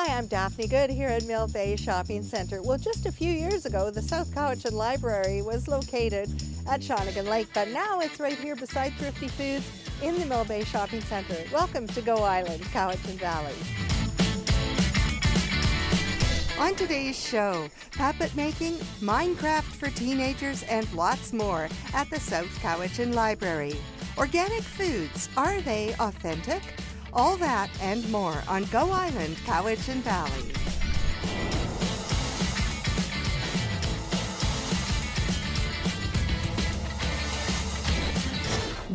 I'm Daphne Goode here at Mill Bay Shopping Centre. Well, just a few years ago, the South Cowichan Library was located at Shawnigan Lake, but now it's right here beside Thrifty Foods in the Mill Bay Shopping Centre. Welcome to Go Island, Cowichan Valley. On today's show, puppet making, Minecraft for teenagers, and lots more at the South Cowichan Library. Organic foods, are they authentic? All that and more on Go Island, Cowichan Valley.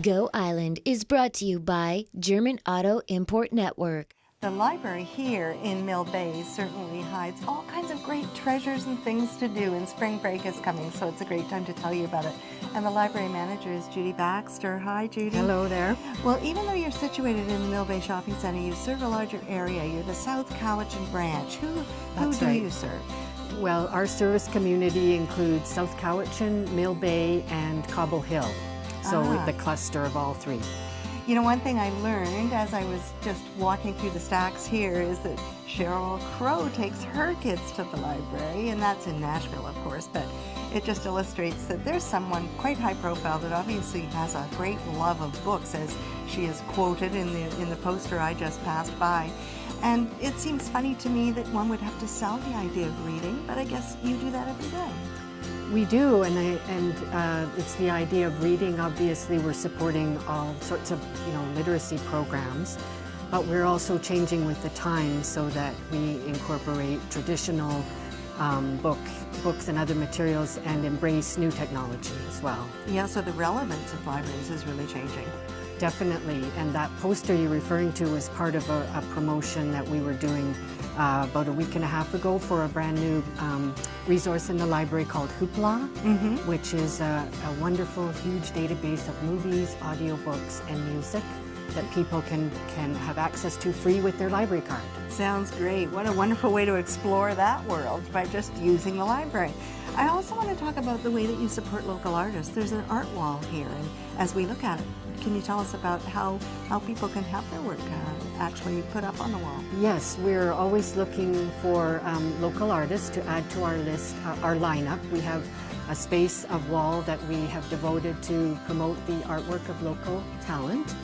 Go Island is brought to you by German Auto Import Network. The library here in Mill Bay certainly hides all kinds of great treasures and things to do, and spring break is coming, so it's a great time to tell you about it. And the library manager is Judy Baxter. Hi, Judy. Hello there. Well, even though you're situated in the Mill Bay Shopping Centre, you serve a larger area. You're the South Cowichan branch. Who do you serve? Well, our service community includes South Cowichan, Mill Bay, and Cobble Hill. So the cluster of all three. You know, one thing I learned as I was just walking through the stacks here is that Cheryl Crow takes her kids to the library, and that's in Nashville, of course, but it just illustrates that there's someone quite high profile that obviously has a great love of books, as she is quoted in the poster I just passed by. And it seems funny to me that one would have to sell the idea of reading, but I guess you do that every day. We do, and it's the idea of reading. Obviously, we're supporting all sorts of literacy programs, but we're also changing with the times so that we incorporate traditional books and other materials and embrace new technology as well. Yeah, so the relevance of libraries is really changing. Definitely, and that poster you're referring to was part of a promotion that we were doing about a week and a half ago for a brand new resource in the library called Hoopla, which is a wonderful, huge database of movies, audiobooks, and music that people can have access to free with their library card. Sounds great. What a wonderful way to explore that world by just using the library. I also want to talk about the way that you support local artists. There's an art wall here, and as we look at it, can you tell us about how people can have their work actually put up on the wall? Yes, we're always looking for local artists to add to our list, our lineup. We have a space of wall that we have devoted to promote the artwork of local talent.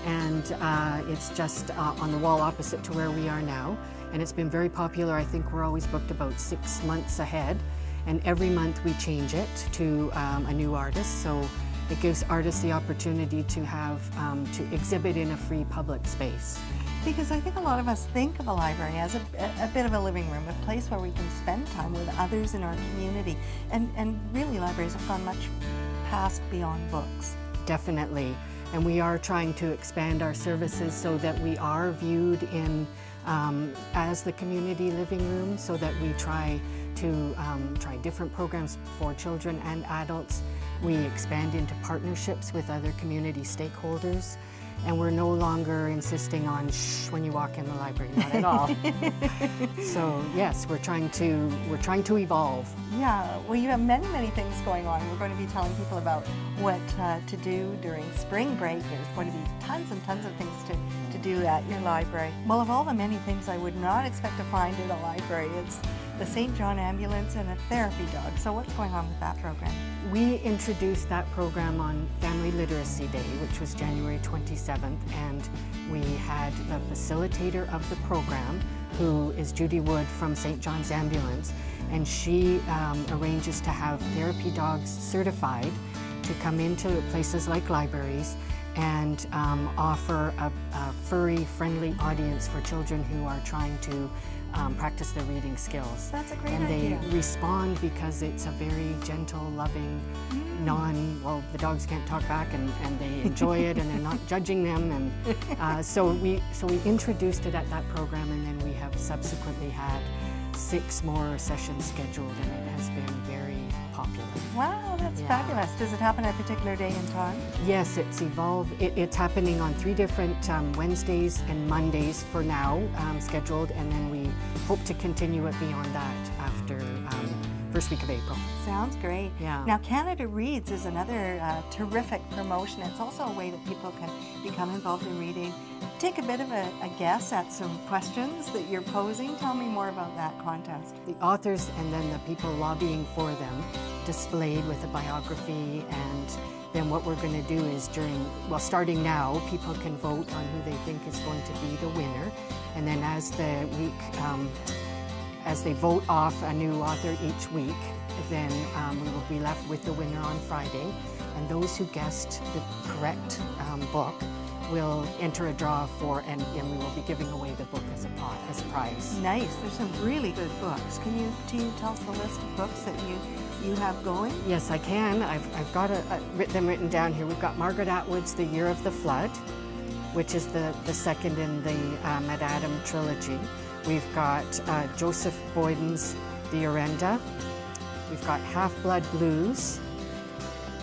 And it's just on the wall opposite to where we are now. And it's been very popular. I think we're always booked about 6 months ahead. And every month we change it to a new artist. So it gives artists the opportunity to have to exhibit in a free public space. Because I think a lot of us think of a library as a bit of a living room, a place where we can spend time with others in our community. And really libraries have gone much past beyond books. Definitely. And we are trying to expand our services so that we are viewed in as the community living room, so that we try to try different programs for children and adults. We expand into partnerships with other community stakeholders, and we're no longer insisting on shh when you walk in the library, not at all. So yes, we're trying to evolve. Yeah, well, you have many things going on. We're going to be telling people about what to do during spring break. There's going to be tons and tons of things to do at your library. Well, of all the many things I would not expect to find in a library, it's the St. John ambulance and a therapy dog. So what's going on with that program? We introduced that program on Family Literacy Day, which was January 27th, and we had the facilitator of the program, who is Judy Wood from St. John's Ambulance, and she arranges to have therapy dogs certified to come into places like libraries and offer a furry, friendly audience for children who are trying to practice their reading skills. That's a great idea. And idea. they respond because it's a very gentle, loving, well, the dogs can't talk back, and they enjoy it, and they're not judging them. And so we introduced it at that program, and then we have subsequently had 6 more sessions scheduled, and it has been very popular. Wow, that's fabulous. Does it happen at a particular day and time? Yes, it's evolved. It's happening on 3 different Wednesdays and Mondays for now, scheduled, and then we hope to continue it beyond that after first week of April. Sounds great. Yeah. Now, Canada Reads is another terrific promotion. It's also a way that people can become involved in reading take a bit of a guess at some questions that you're posing? Tell me more about that contest. The authors and then the people lobbying for them displayed with a biography, and then what we're going to do is starting now, people can vote on who they think is going to be the winner. And then as the week, as they vote off a new author each week, then we will be left with the winner on Friday. And those who guessed the correct book will enter a draw and we will be giving away the book as a prize. Nice. There's some really good books. Can you tell us the list of books that you have going? Yes, I can. I've got them written down here. We've got Margaret Atwood's The Year of the Flood, which is the second in the Mad-Adam trilogy. We've got Joseph Boyden's The Orenda. We've got Half-Blood Blues.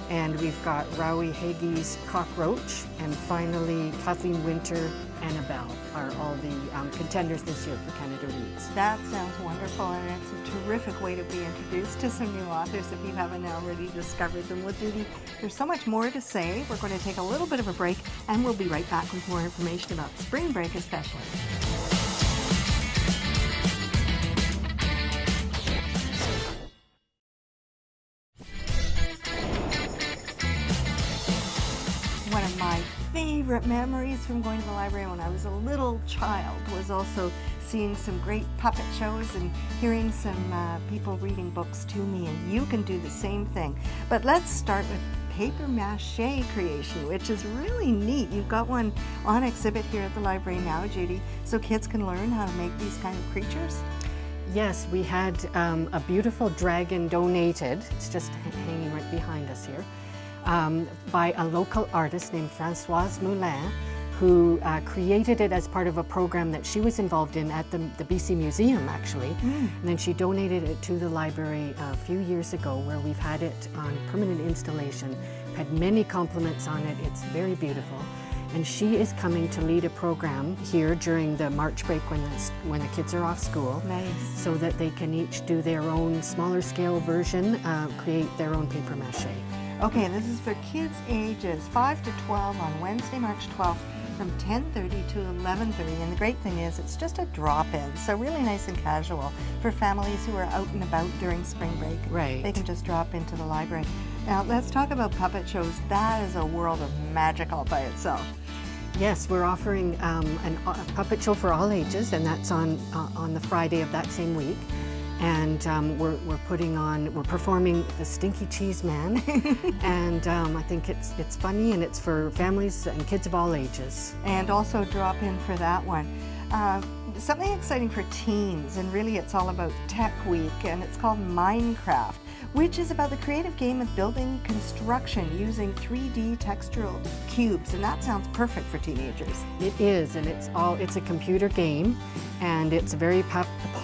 And we've got Rowie Hagee's Cockroach. And finally, Kathleen Winter, Annabelle are all the contenders this year for Canada Reads. That sounds wonderful, and it's a terrific way to be introduced to some new authors if you haven't already discovered them. Well, Judy, there's so much more to say. We're going to take a little bit of a break, and we'll be right back with more information about spring break especially. One of my favorite memories from going to the library when I was a little child was also seeing some great puppet shows and hearing some people reading books to me, and you can do the same thing. But let's start with paper mache creation, which is really neat. You've got one on exhibit here at the library now, Judy, so kids can learn how to make these kind of creatures. Yes, we had a beautiful dragon donated. It's just hanging right behind us here. By a local artist named Françoise Moulin, who created it as part of a program that she was involved in at the BC Museum, actually. And then she donated it to the library a few years ago, where we've had it on permanent installation. Had many compliments on it. It's very beautiful. And she is coming to lead a program here during the March break when the kids are off school. Nice. So that they can each do their own smaller scale version, create their own paper mache. Okay, this is for kids ages 5 to 12 on Wednesday, March 12th from 10:30 to 11:30. And the great thing is it's just a drop-in, so really nice and casual for families who are out and about during spring break. Right. They can just drop into the library. Now, let's talk about puppet shows. That is a world of magic all by itself. Yes, we're offering a puppet show for all ages, and that's on the Friday of that same week. And we're performing The Stinky Cheese Man, and I think it's funny, and it's for families and kids of all ages. And also drop in for that one. Something exciting for teens, and really it's all about Tech Week, and it's called Minecraft, which is about the creative game of building construction using 3D textural cubes, and that sounds perfect for teenagers. It is, and it's a computer game, and it's a very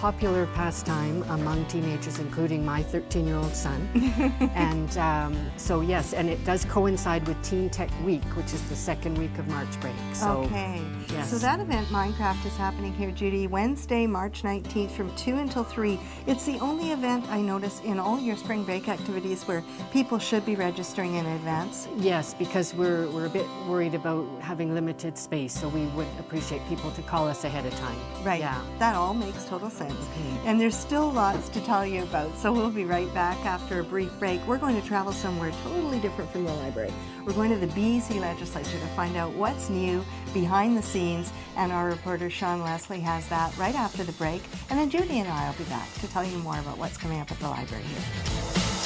popular pastime among teenagers, including my 13-year-old son. And so yes, and it does coincide with Teen Tech Week, which is the second week of March break. So, okay, yes. So that event, Minecraft, is happening here, Judy, Wednesday, March 19th from 2 until 3. It's the only event I notice in all your spring break activities where people should be registering in advance. Yes, because we're a bit worried about having limited space, so we would appreciate people to call us ahead of time. Right. Yeah. That all makes total sense. And there's still lots to tell you about, so we'll be right back after a brief break. We're going to travel somewhere totally different from the library. We're going to the BC Legislature to find out what's new behind the scenes, and our reporter Sean Leslie has that right after the break. And then Judy and I will be back to tell you more about what's coming up at the library here.